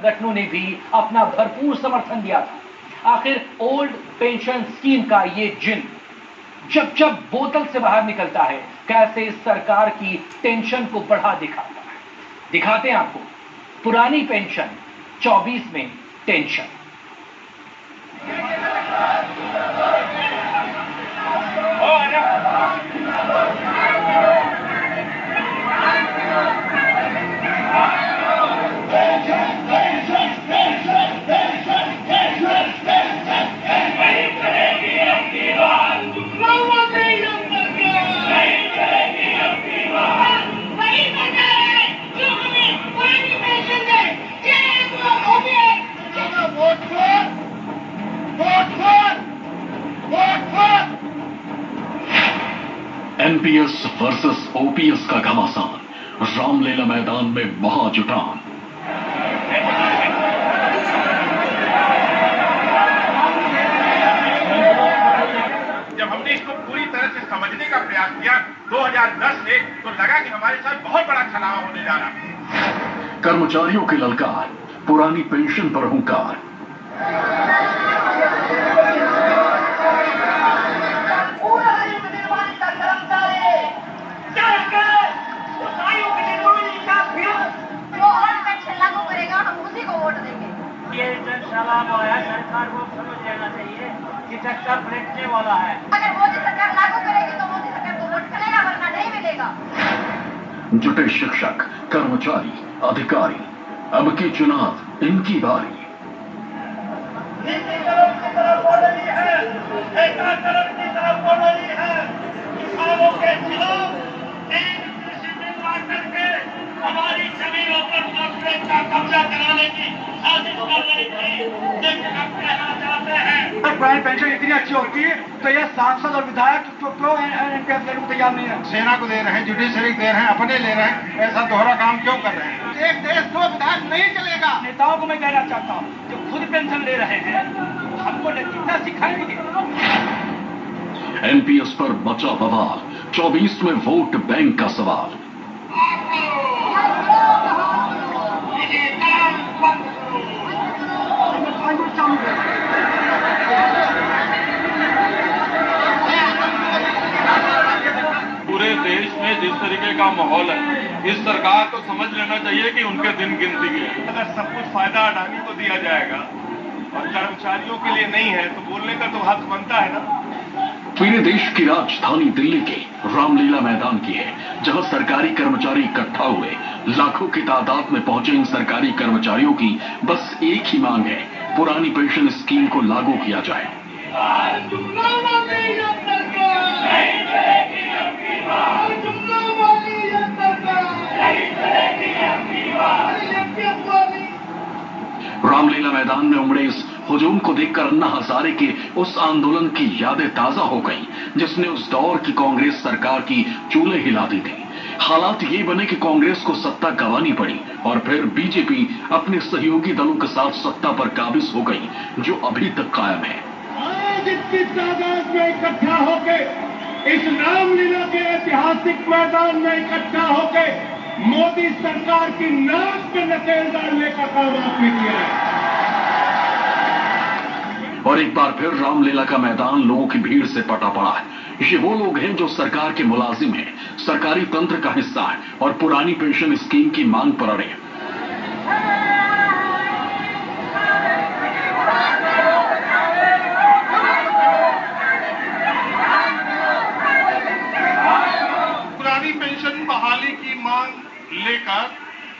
संगठनों ने भी अपना भरपूर समर्थन दिया था। आखिर ओल्ड पेंशन स्कीम का ये जिन जब जब बोतल से बाहर निकलता है, कैसे सरकार की टेंशन को बढ़ा दिखाता है। दिखाते हैं आपको पुरानी पेंशन 24 में टेंशन। एनपीएस वर्सेस ओपीएस का घमासान, रामलीला मैदान में महाजुटान। जब हमने इसको पूरी तरह से समझने का प्रयास किया 2010 में, तो लगा कि हमारे साथ बहुत बड़ा छलावा होने जा रहा है। कर्मचारियों की ललकार, पुरानी पेंशन पर हुंकार। सरकार को समझ लेना चाहिए कि चक्का पलटने वाला है। अगर मोदी सरकार लागू करेगी तो मोदी सरकार को वोट चलेगा, वरना नहीं मिलेगा। जुटे शिक्षक, कर्मचारी, अधिकारी, अब की चुनाव इनकी बारी। किसानों के खिलाफ कृषि बिल ला करके हमारी जमीनों पर कॉर्पोरेट का कब्जा कराने की साजिश कर रही थी, लेकिन अब कहना चाहते हैं पुरानी पेंशन इतनी अच्छी होती है तो यह सांसद और विधायक क्यों एनपीएस देने को तैयार नहीं है? सेना को दे रहे हैं, जुडिशरी दे रहे हैं, अपने ले रहे हैं, ऐसा दोहरा काम क्यों कर रहे हैं? एक देश दो विधायक नहीं चलेगा। नेताओं को मैं कहना चाहता हूँ जो खुद पेंशन ले रहे हैं हमको कितना सिखाएंगे। एनपीएस पर बचा बवाल, 24 में वोट बैंक का सवाल। पूरे देश में जिस तरीके का माहौल है, इस सरकार को समझ लेना चाहिए कि उनके दिन गिनती है। अगर सब कुछ फायदा अडानी को दिया जाएगा और कर्मचारियों के लिए नहीं है, तो बोलने का तो हक बनता है ना। पूरे देश की राजधानी दिल्ली के रामलीला मैदान की है, जहां सरकारी कर्मचारी इकट्ठा हुए। लाखों की तादाद में पहुंचे इन सरकारी कर्मचारियों की बस एक ही मांग है, पुरानी पेंशन स्कीम को लागू किया जाए। रामलीला मैदान में उमड़े इस हुजूम को देखकर अन्ना हजारे के उस आंदोलन की यादें ताजा हो गईं, जिसने उस दौर की कांग्रेस सरकार की चूल्हे हिला दी थी। हालात ये बने कि कांग्रेस को सत्ता गंवानी पड़ी और फिर बीजेपी अपने सहयोगी दलों के साथ सत्ता पर काबिज हो गई, जो अभी तक कायम है। आज इतनी तादाद में इकट्ठा होके इस रामलीला के ऐतिहासिक मैदान में इकट्ठा होके मोदी सरकार की नाक पे नकेल डालने का काम आपने किया है। और एक बार फिर रामलीला का मैदान लोगों की भीड़ से पटा पड़ा है। ये वो लोग हैं जो सरकार के मुलाजिम हैं, सरकारी तंत्र का हिस्सा है और पुरानी पेंशन स्कीम की मांग पर अड़े हैं। पुरानी पेंशन बहाली की मांग लेकर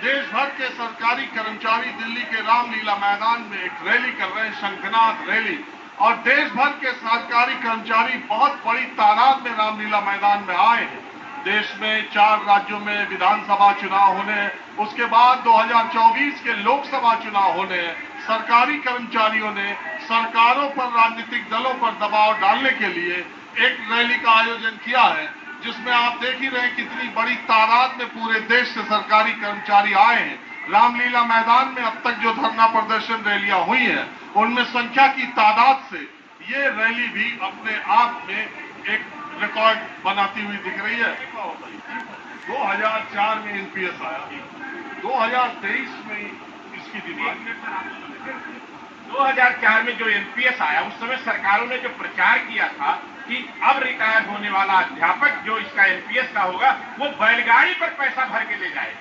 देश भर के सरकारी कर्मचारी दिल्ली के रामलीला मैदान में एक रैली कर रहे हैं, शंखनाद रैली। और देश भर के सरकारी कर्मचारी बहुत बड़ी तादाद में रामलीला मैदान में आए हैं। देश में 4 राज्यों में विधानसभा चुनाव होने हैं, उसके बाद 2024 के लोकसभा चुनाव होने हैं। सरकारी कर्मचारियों ने सरकारों पर, राजनीतिक दलों पर दबाव डालने के लिए एक रैली का आयोजन किया है, जिसमें आप देख ही रहे हैं कितनी बड़ी तादाद में पूरे देश से सरकारी कर्मचारी आए हैं। रामलीला मैदान में अब तक जो धरना प्रदर्शन रैलियां हुई हैं, उनमें संख्या की तादाद से ये रैली भी अपने आप में एक रिकॉर्ड बनाती हुई दिख रही है। 2004 में एनपीएस आया, 2023 में इस उसकी डिमांड। 2004 में जो एनपीएस आया उस समय सरकारों ने जो प्रचार किया था कि अब रिटायर होने वाला अध्यापक जो इसका एनपीएस का होगा वो बैलगाड़ी पर पैसा भर के ले जाए।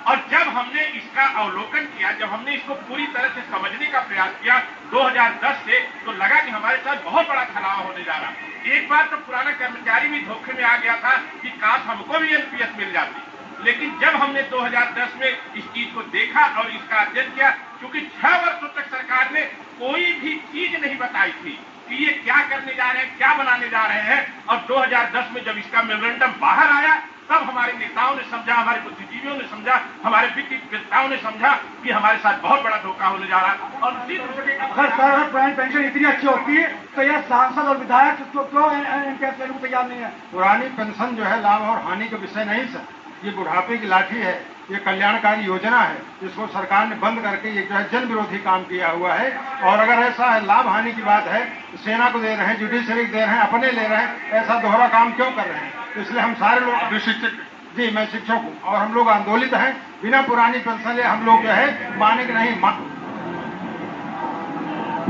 और जब हमने इसका अवलोकन किया, जब हमने इसको पूरी तरह से समझने का प्रयास किया 2010 से, तो लगा कि हमारे साथ बहुत बड़ा खराब होने जा रहा। एक बार तो पुराना कर्मचारी भी धोखे में आ गया था कि काश हमको भी एनपीएस मिल जाती। लेकिन जब हमने 2010 में इस चीज को देखा और इसका अध्ययन किया, क्योंकि 6 वर्षों तक सरकार ने कोई भी चीज नहीं बताई थी कि ये क्या करने जा रहे हैं, क्या बनाने जा रहे हैं। और 2010 में जब इसका मेमोरेंडम बाहर आया तब हमारे नेताओं ने समझा, हमारे बुद्धिजीवियों ने समझा, हमारे वित्तवेत्ताओं ने समझा कि हमारे साथ बहुत बड़ा धोखा होने जा रहा है। और उसी सर पुरानी पेंशन इतनी अच्छी होती है तो यह सांसद और विधायक क्यों एनपीएस लेने को तैयार नहीं है? पुरानी पेंशन जो है लाभ और हानि का विषय नहीं सर, ये बुढ़ापे की लाठी है, ये कल्याणकारी योजना है जिसको सरकार ने बंद करके ये जो है जन विरोधी काम किया हुआ है। और अगर ऐसा है लाभ हानि की बात है, सेना को दे रहे हैं, जुडिशरी को दे रहे हैं, अपने ले रहे हैं, ऐसा दोहरा काम क्यों कर रहे हैं? इसलिए हम सारे लोग शिक्षक, जी मैं शिक्षक हूँ और हम लोग आंदोलित हैं। बिना पुरानी पेंशन ले हम लोग जो है माने कि नहीं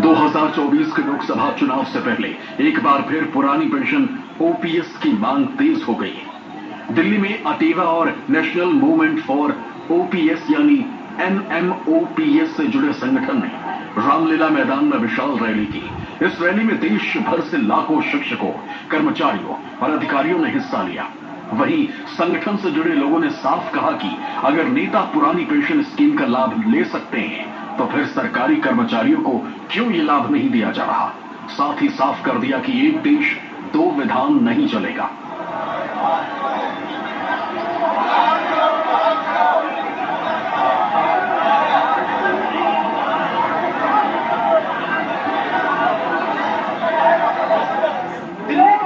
2024 के लोकसभा चुनाव से पहले एक बार फिर पुरानी पेंशन ओपीएस की मांग तेज हो गई है। दिल्ली में अटेवा और नेशनल मूवमेंट फॉर ओपीएस यानी एनएमओपीएस से जुड़े संगठन ने रामलीला मैदान में विशाल रैली की। इस रैली में देश भर से लाखों शिक्षकों, कर्मचारियों और अधिकारियों ने हिस्सा लिया। वहीं संगठन से जुड़े लोगों ने साफ कहा कि अगर नेता पुरानी पेंशन स्कीम का लाभ ले सकते हैं तो फिर सरकारी कर्मचारियों को क्यों ये लाभ नहीं दिया जा रहा। साथ ही साफ कर दिया कि एक देश दो विधान नहीं चलेगा।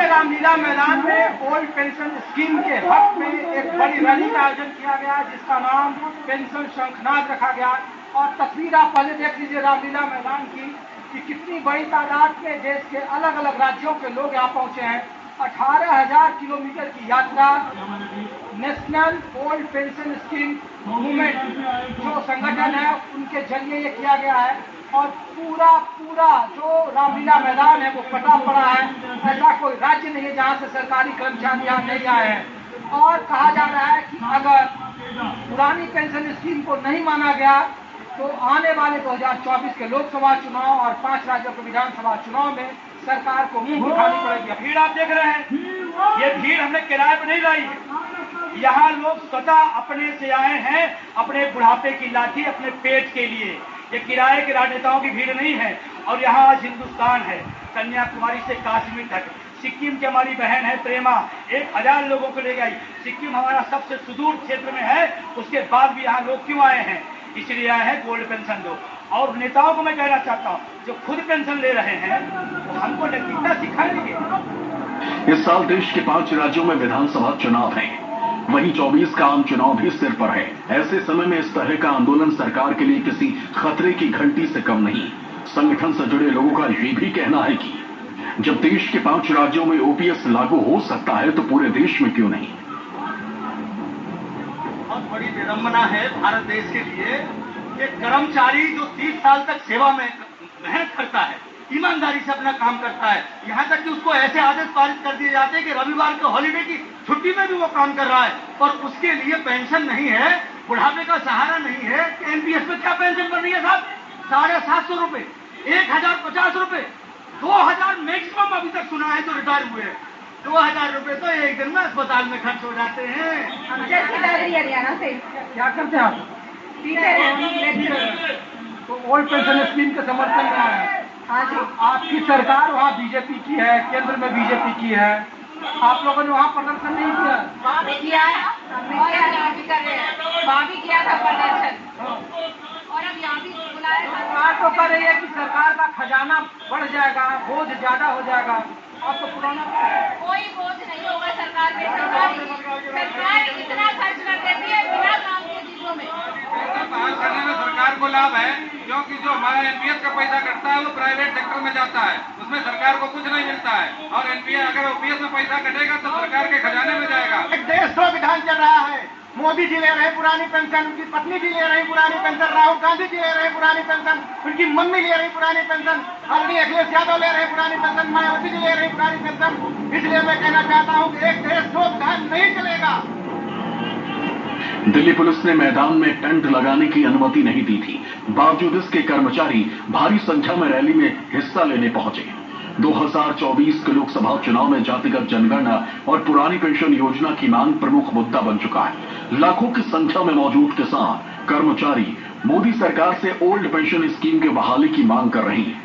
रामलीला मैदान में ओल्ड पेंशन स्कीम के हक में एक बड़ी रैली का आयोजन किया गया जिसका नाम पेंशन शंखनाद रखा गया। और तस्वीर आप पहले देख लीजिए रामलीला मैदान की कि कितनी बड़ी तादाद में देश के अलग अलग राज्यों के लोग यहाँ पहुंचे हैं। 18,000 किलोमीटर की यात्रा national old pension scheme movement जो संगठन है उनके जरिए ये किया गया है। और पूरा जो रामलीला मैदान है वो कटा पड़ा है। ऐसा कोई राज्य नहीं है जहाँ से सरकारी कर्मचारी यहाँ नहीं आए हैं। और कहा जा रहा है कि अगर पुरानी पेंशन स्कीम को नहीं माना गया तो आने वाले 2024 के लोकसभा चुनाव और 5 राज्यों के विधानसभा चुनाव में सरकार को मुंह दिखानी पड़ेगी। भीड़ आप देख रहे हैं, ये भीड़ हमने किराए पर नहीं लाई है। यहाँ लोग स्वतः अपने से आए हैं, अपने बुढ़ापे की लाठी अपने पेट के लिए। ये किराए के राजनेताओं की भीड़ नहीं है। और यहाँ आज हिंदुस्तान है, कन्याकुमारी से कश्मीर तक। सिक्किम की हमारी बहन है प्रेमा 1000 लोगों को ले गई। सिक्किम हमारा सबसे सुदूर क्षेत्र में है, उसके बाद भी यहाँ लोग क्यों आए हैं? इसलिए आए हैं गोल्ड पेंशन दो। और नेताओं को मैं कहना चाहता हूँ जो खुद पेंशन ले रहे हैं वो हमको नैतिकता सिखाएंगे। इस साल देश के 5 राज्यों में विधानसभा चुनाव हैं। वहीं 24 का आम चुनाव भी सिर पर है। ऐसे समय में इस तरह का आंदोलन सरकार के लिए किसी खतरे की घंटी से कम नहीं। संगठन से जुड़े लोगों का ये भी कहना है कि जब देश के 5 राज्यों में ओपीएस लागू हो सकता है तो पूरे देश में क्यों नहीं। बहुत बड़ी विडंबना है भारत देश के लिए कि कर्मचारी जो 30 साल तक सेवा में मेहनत करता है, ईमानदारी से अपना काम करता है, यहाँ तक कि उसको ऐसे आदेश पारित कर दिए जाते हैं कि रविवार के हॉलीडे की छुट्टी में भी वो काम कर रहा है और उसके लिए पेंशन नहीं है, बुढ़ापे का सहारा नहीं है। एनपीएस में क्या पेंशन बन रही है साहब? 750 रुपए, 1050 रुपए, 2000 मैक्सिमम अभी तक सुना है जो रिटायर हुए हैं। 2000 रुपए तो एक दिन में अस्पताल में खर्च हो जाते हैं। हरियाणा से क्या करते हैं आप? तो ओल्ड पेंशन स्कीम के समर्थन में है। आपकी सरकार वहाँ बीजेपी की है, केंद्र में बीजेपी की है, आप लोगों ने वहाँ प्रदर्शन नहीं किया? वहाँ भी किया है, वहाँ भी किया था प्रदर्शन और अब यहाँ भी बुलाया। सरकार तो कर रही है कि सरकार का खजाना बढ़ जाएगा, बोझ ज्यादा हो जाएगा। आप तो पुराना कोई बोझ नहीं होगा सरकार पे। सरकार इतना खर्च कर देती है बिना काम के चीजों में। बहाल करने में सरकार को लाभ है क्योंकि जो हमारा एनपीएस का पैसा कटता है वो प्राइवेट सेक्टर में जाता है, उसमें सरकार को कुछ नहीं मिलता है। और एनपीएस अगर ओपीएस में पैसा कटेगा तो सरकार के खजाने में जाएगा। एक देश दो विधान चल रहा है। मोदी जी ले रहे पुरानी पेंशन, उनकी पत्नी जी ले रही पुरानी पेंशन, राहुल गांधी जी ले रहे पुरानी पेंशन, उनकी मम्मी ले रही पुरानी पेंशन, आदरणीय अखिलेश यादव ले रहे पुरानी पेंशन, मायावती जी ले रही पुरानी पेंशन। इसलिए मैं कहना चाहता हूँ कि एक देश दो विधान नहीं चलेगा। दिल्ली पुलिस ने मैदान में टेंट लगाने की अनुमति नहीं दी थी, बावजूद इसके कर्मचारी भारी संख्या में रैली में हिस्सा लेने पहुंचे। 2024 के लोकसभा चुनाव में जातिगत जनगणना और पुरानी पेंशन योजना की मांग प्रमुख मुद्दा बन चुका है। लाखों की संख्या में मौजूद किसान कर्मचारी मोदी सरकार से ओल्ड पेंशन स्कीम के बहाली की मांग कर रही हैं।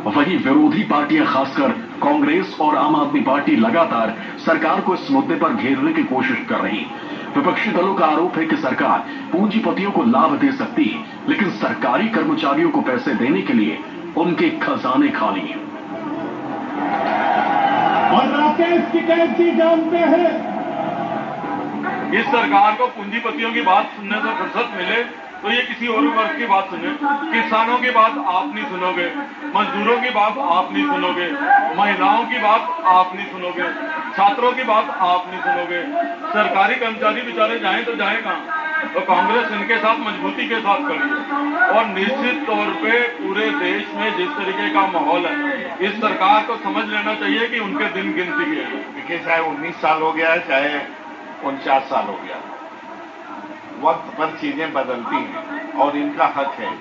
वहीं विरोधी पार्टियां खासकर कांग्रेस और आम आदमी पार्टी लगातार सरकार को इस मुद्दे पर घेरने की कोशिश कर रही है। विपक्षी दलों का आरोप है कि सरकार पूंजीपतियों को लाभ दे सकती है, लेकिन सरकारी कर्मचारियों को पैसे देने के लिए उनके खजाने खाली हैं। और राकेश टिकैत जी जानते हैं, इस सरकार को पूंजीपतियों की बात सुनने से फुर्सत मिले तो ये किसी और वर्ग की बात सुने। किसानों की बात आप नहीं सुनोगे, मजदूरों की बात आप नहीं सुनोगे, महिलाओं की बात आप नहीं सुनोगे, छात्रों की बात आप नहीं सुनोगे। सरकारी कर्मचारी बेचारे जाएं तो जाएं कहां? तो कांग्रेस इनके साथ मजबूती के साथ खड़ी है और निश्चित तौर पे पूरे देश में जिस तरीके का माहौल है, इस सरकार को समझ लेना चाहिए कि उनके दिन गिनती के हैं। देखिए, चाहे 19 साल हो गया है, चाहे 49 साल हो गया, वक्त पर चीजें बदलती हैं और इनका हक है।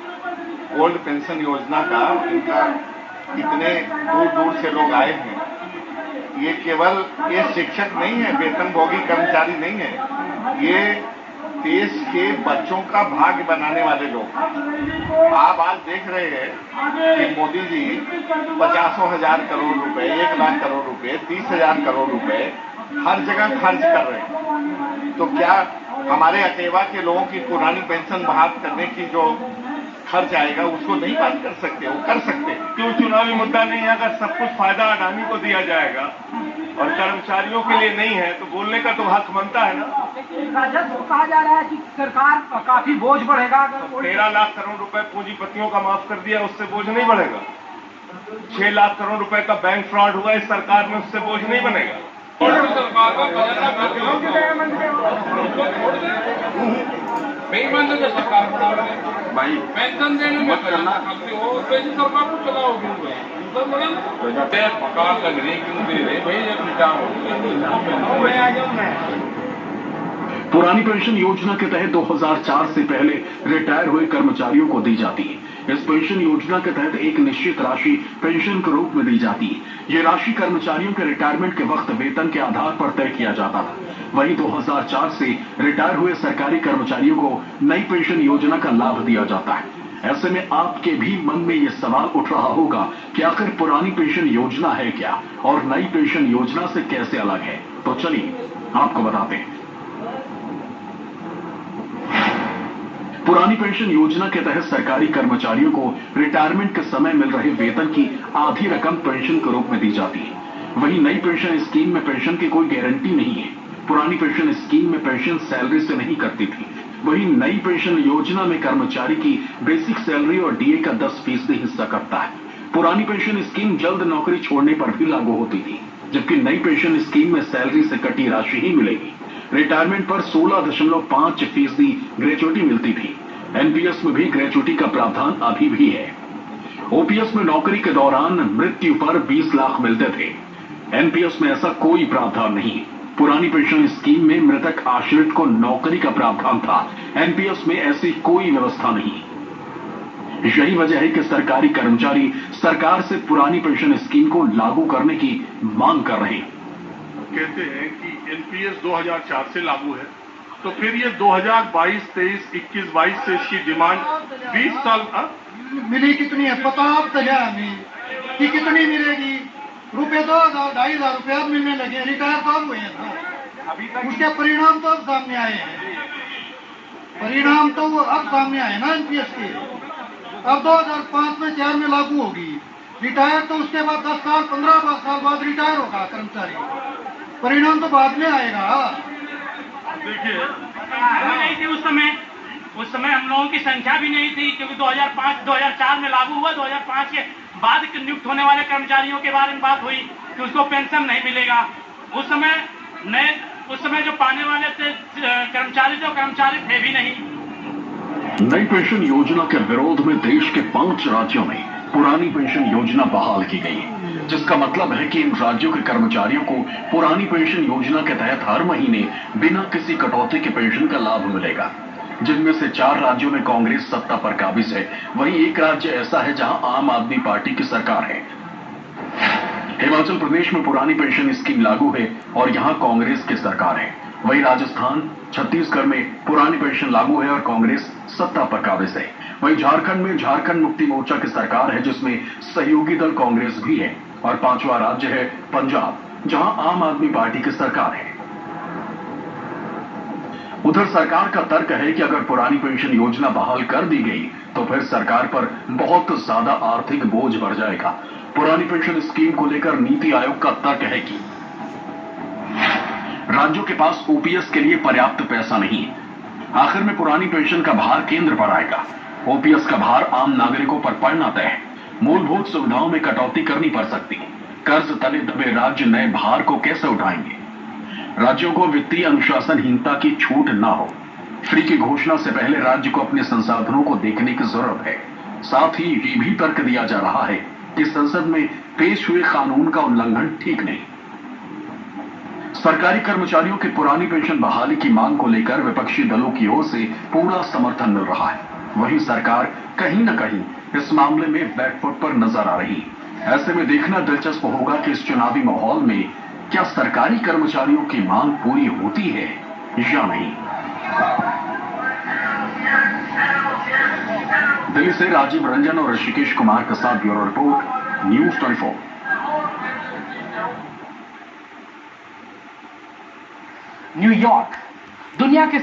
ओल्ड पेंशन योजना का इनका इतने दूर दूर से लोग आए हैं। ये केवल ये शिक्षक नहीं है, वेतनभोगी कर्मचारी नहीं है, ये देश के बच्चों का भाग्य बनाने वाले लोग। आप आज देख रहे हैं कि मोदी जी 50,000 करोड़ रुपए, 1 लाख करोड़ रुपए, 30,000 करोड़ रुपए हर जगह खर्च कर रहे हैं। तो क्या हमारे अकेवा के लोगों की पुरानी पेंशन बहाल करने की जो खर्च आएगा उसको नहीं बात कर सकते? वो कर सकते हैं। क्यों चुनावी मुद्दा नहीं है? अगर सब कुछ फायदा अडानी को दिया जाएगा और कर्मचारियों के लिए नहीं है तो बोलने का तो हक बनता है ना। राजस्व कहा जा रहा है कि सरकार काफी बोझ बढ़ेगा। 13 लाख करोड़ रुपए पूंजीपतियों का माफ कर दिया, उससे बोझ नहीं बढ़ेगा। 6 लाख करोड़ रुपए का बैंक फ्रॉड हुआ इस सरकार में, उससे बोझ नहीं बनेगा। सरकार का भाई पेंशन देने में पेंशन सरकार को चलाओगी पकार लग रही क्यों दे रहे भाई? पुरानी पेंशन योजना के तहत 2004 से पहले रिटायर हुए कर्मचारियों को दी जाती है। इस पेंशन योजना के तहत एक निश्चित राशि पेंशन के रूप में दी जाती है। ये राशि कर्मचारियों के रिटायरमेंट के वक्त वेतन के आधार पर तय किया जाता था। वहीं 2004 से रिटायर हुए सरकारी कर्मचारियों को नई पेंशन योजना का लाभ दिया जाता है। ऐसे में आपके भी मन में ये सवाल उठ रहा होगा कि आखिर पुरानी पेंशन योजना है क्या और नई पेंशन योजना से कैसे अलग है? तो चलिए आपको बताते हैं। पुरानी पेंशन योजना के तहत सरकारी कर्मचारियों को रिटायरमेंट के समय मिल रहे वेतन की आधी रकम पेंशन के रूप में दी जाती है। वहीं नई पेंशन स्कीम में पेंशन की कोई गारंटी नहीं है। पुरानी पेंशन स्कीम में पेंशन सैलरी से नहीं करती थी। वहीं नई पेंशन योजना में कर्मचारी की बेसिक सैलरी और डीए का 10% हिस्सा कटता है। पुरानी पेंशन स्कीम जल्द नौकरी छोड़ने पर भी लागू होती थी, जबकि नई पेंशन स्कीम में सैलरी से कटी राशि ही मिलेगी। रिटायरमेंट पर 16.5% ग्रेचुटी मिलती थी। एनपीएस में भी ग्रेचुटी का प्रावधान अभी भी है। ओपीएस में नौकरी के दौरान मृत्यु पर 20 लाख मिलते थे। एनपीएस में ऐसा कोई प्रावधान नहीं। पुरानी पेंशन स्कीम में मृतक आश्रित को नौकरी का प्रावधान था। एनपीएस में ऐसी कोई व्यवस्था नहीं। यही वजह है कि सरकारी कर्मचारी सरकार से पुरानी पेंशन स्कीम को लागू करने की मांग कर रहे हैं। कहते हैं कि एनपीएस 2004 से लागू है, तो फिर ये 2022, 23, 21, 22 से इसकी डिमांड 20 साल मिली कितनी है पता आप तो है हमें कि कितनी मिलेगी? रुपए 2,000, 2,500 रुपया मिलने लगे। रिटायर कब हुए हैं तो उसके परिणाम तो अब सामने आए हैं। परिणाम तो वो अब सामने आए ना एनपीएस के। अब 2005 में 4 में लागू होगी। रिटायर तो उसके बाद 10 साल 15 साल बाद रिटायर होगा कर्मचारी। परिणाम तो बाद में आएगा। देखिए नहीं थी उस समय हम लोगों की संख्या भी नहीं थी, क्योंकि 2004 में लागू हुआ। 2005 के बाद नियुक्त होने वाले कर्मचारियों के बारे में बात हुई कि उसको पेंशन नहीं मिलेगा। उस समय नए उस समय जो पाने वाले थे कर्मचारी थे, कर्मचारी थे भी नहीं। नई पेंशन योजना के विरोध में देश के 5 राज्यों में पुरानी पेंशन योजना बहाल की गई, जिसका मतलब है कि इन राज्यों के कर्मचारियों को पुरानी पेंशन योजना के तहत हर महीने बिना किसी कटौती के पेंशन का लाभ मिलेगा। जिनमें से 4 राज्यों में कांग्रेस सत्ता पर काबिज है, वहीं एक राज्य ऐसा है जहां आम आदमी पार्टी की सरकार है। हिमाचल प्रदेश में पुरानी पेंशन स्कीम लागू है और यहां कांग्रेस की सरकार है। वहीं राजस्थान, छत्तीसगढ़ में पुरानी पेंशन लागू है और कांग्रेस सत्ता पर काबिज है। वहीं झारखंड में झारखंड मुक्ति मोर्चा की सरकार है, जिसमें सहयोगी दल कांग्रेस भी है। और 5वां राज्य है पंजाब, जहां आम आदमी पार्टी की सरकार है। उधर सरकार का तर्क है कि अगर पुरानी पेंशन योजना बहाल कर दी गई तो फिर सरकार पर बहुत ज्यादा आर्थिक बोझ बढ़ जाएगा। पुरानी पेंशन स्कीम को लेकर नीति आयोग का तर्क है कि राज्यों के पास ओपीएस के लिए पर्याप्त पैसा नहीं है। आखिर में पुरानी पेंशन का भार केंद्र पर आएगा। ओपीएस का भार आम नागरिकों पर पड़ना तय है। मूलभूत सुविधाओं में कटौती करनी पड़ सकती है। कर्ज तले दबे राज्य नए भार को कैसे उठाएंगे? राज्यों को वित्तीय अनुशासनहीनता की छूट ना हो। फ्री की घोषणा से पहले राज्य को अपने संसाधनों को देखने की जरूरत है। साथ ही ये भी तर्क दिया जा रहा है कि संसद में पेश हुए कानून का उल्लंघन ठीक नहीं। सरकारी कर्मचारियों की पुरानी पेंशन बहाली की मांग को लेकर विपक्षी दलों की ओर से पूरा समर्थन मिल रहा है। वहीं सरकार कहीं न कहीं इस मामले में बैकफुट पर नजर आ रही है। ऐसे में देखना दिलचस्प होगा कि इस चुनावी माहौल में क्या सरकारी कर्मचारियों की मांग पूरी होती है या नहीं। दिल्ली से राजीव रंजन और ऋषिकेश कुमार के साथ ब्यूरो रिपोर्ट, न्यूज़ 24। न्यूयॉर्क दुनिया के